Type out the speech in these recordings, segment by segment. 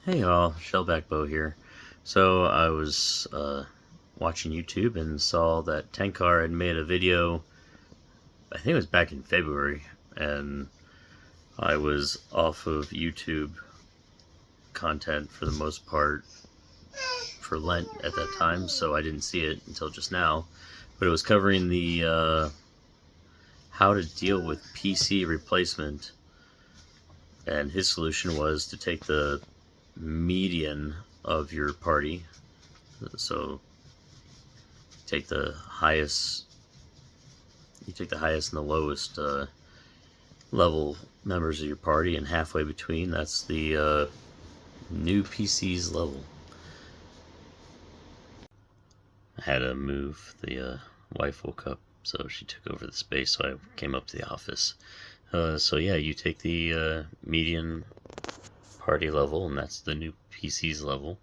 Hey all, Shellback Bow here. So I was watching YouTube and saw that Tenkar had made a video, I think it was back in February, and I was off of YouTube content for the most part for Lent at that time, so I didn't see it until just now. But it was covering the how to deal with PC replacement, and his solution was to take the median of your party, so take the highest you take the highest and the lowest level members of your party, and halfway between, that's the new PC's level. I had to move. The wife woke up, so she took over the space, so I came up to the office. So yeah, you take the median party level, and that's the new PC's level,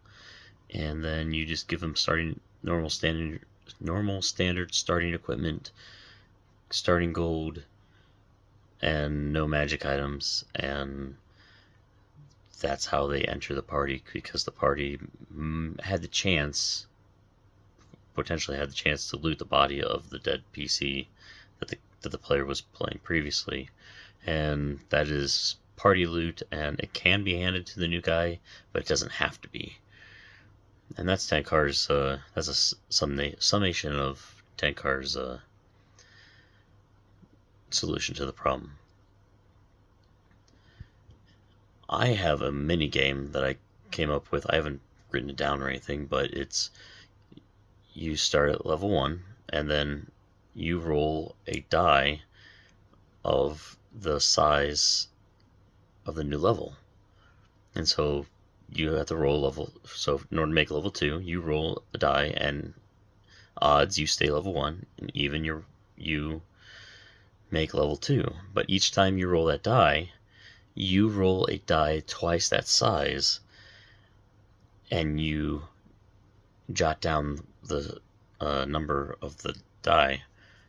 and then you just give them normal standard starting equipment, starting gold, and no magic items, and that's how they enter the party, because the party potentially had the chance to loot the body of the dead PC that the player was playing previously, and that is party loot, and it can be handed to the new guy, but it doesn't have to be. And that's Tenkar's. That's a summation of Tenkar's solution to the problem. I have a mini game that I came up with. I haven't written it down or anything, but it's you start at level 1, and then you roll a die of the size of the new level. And so you have to roll so in order to make level 2, you roll a die, and odds you stay level 1, and even you make level 2. But each time you roll that die, you roll a die twice that size, and you jot down the number of the die.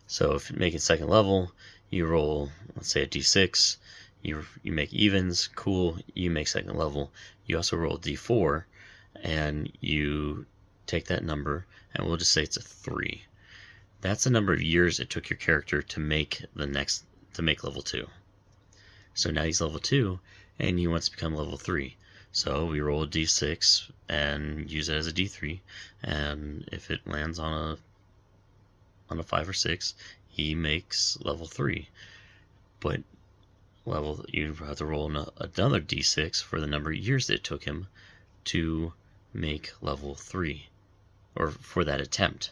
So if you make it second level, you roll, let's say, a d6. You make evens, cool. You make second level. You also roll a d4, and you take that number, and we'll just say it's a 3. That's the number of years it took your character to make level 2. So now he's level 2, and he wants to become level 3. So we roll a d6 and use it as a d3, and if it lands on a 5 or 6, he makes level 3. But you have to roll another d6 for the number of years that it took him to make level 3, or for that attempt.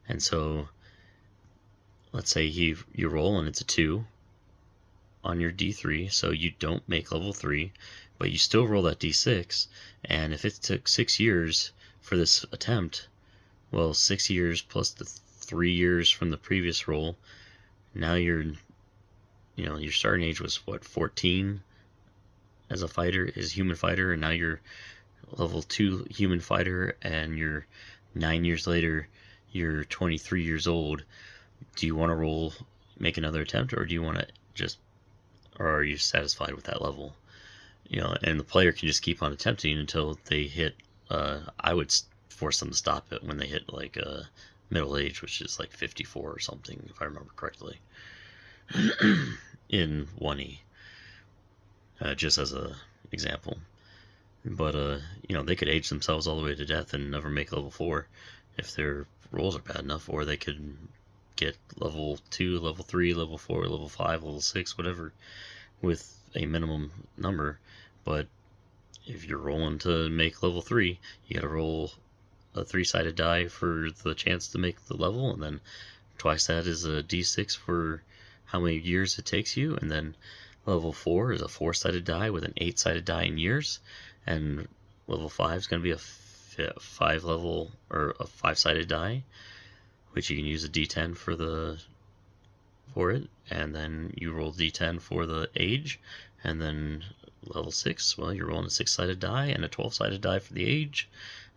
And so let's say you roll and it's a 2 on your d3, so you don't make level 3, but you still roll that d6, and if it took 6 years for this attempt, well, 6 years plus the 3 years from the previous roll, now your starting age was 14 as a human fighter, and now you're level 2 human fighter, and you're 9 years later, you're 23 years old. Do you want to make another attempt, or do you want to or are you satisfied with that level? And the player can just keep on attempting until they hit, I would force them to stop it when they hit like middle age, which is like 54 or something, if I remember correctly, in 1E, just as a example. But they could age themselves all the way to death and never make level 4 if their rolls are bad enough, or they could get level 2, level 3, level 4, level 5, level 6, whatever, with a minimum number. But if you're rolling to make level 3, you gotta roll a 3-sided die for the chance to make the level, and then twice that is a d6 for how many years it takes you, and then level 4 is a 4-sided die with an 8-sided die in years, and level 5 is going to be a 5-sided die, which you can use a d10 for it, and then you roll d10 for the age, and then level 6, well, you're rolling a 6-sided die and a 12-sided die for the age,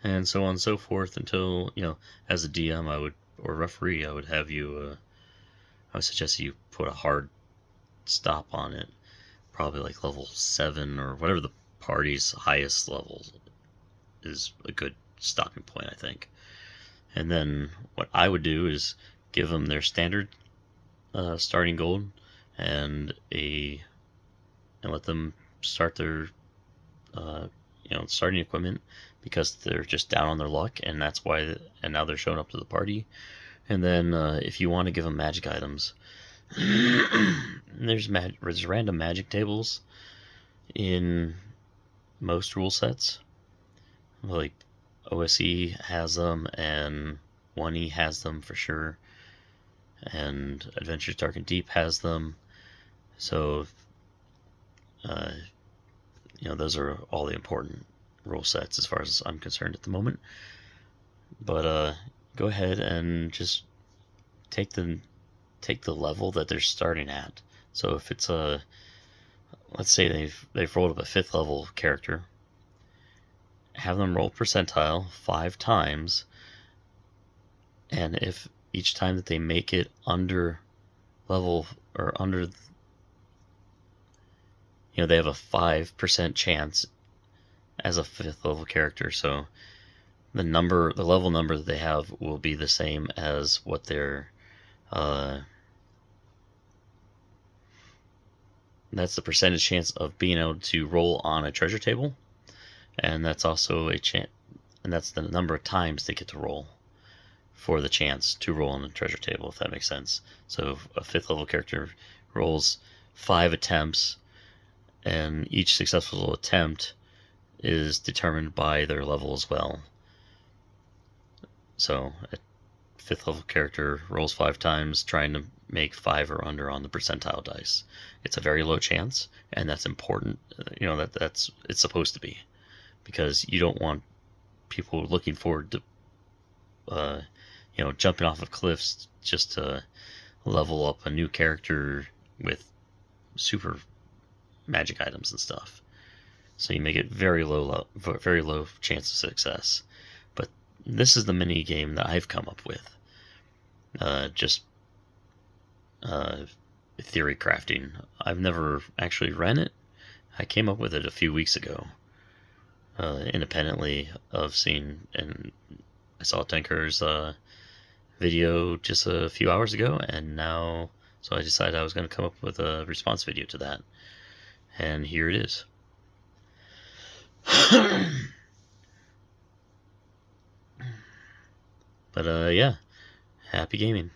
and so on and so forth, until, as a DM or referee, I would suggest you put a hard stop on it, probably like level 7 or whatever the party's highest level is a good stopping point, I think. And then what I would do is give them their standard starting gold and let them start their starting equipment, because they're just down on their luck, and that's why. And now they're showing up to the party. And then if you want to give them magic items, there's random magic tables in most rule sets. Like OSE has them, and 1E has them for sure, and Adventures Dark and Deep has them. So those are all the important rule sets as far as I'm concerned at the moment. But go ahead and just take the level that they're starting at. So if it's let's say they've rolled up a 5th level character, have them roll percentile 5 times, and if each time that they make it under level, or under, they have a 5% chance as a 5th level character. So the level number that they have will be the same as what their that's the percentage chance of being able to roll on a treasure table, and that's also and that's the number of times they get to roll for the chance to roll on the treasure table, if that makes sense. So a 5th level character rolls 5 attempts, and each successful attempt is determined by their level as well. So a 5th level character rolls 5 times, trying to make 5 or under on the percentile dice. It's a very low chance, and that's important. That's it's supposed to be, because you don't want people looking forward to jumping off of cliffs just to level up a new character with super magic items and stuff. So you make it very low chance of success. But this is the mini game that I've come up with. Just theory crafting. I've never actually ran it. I came up with it a few weeks ago, independently of seeing, and I saw Tinker's video just a few hours ago, and now, so I decided I was going to come up with a response video to that, and here it is. But yeah, happy gaming.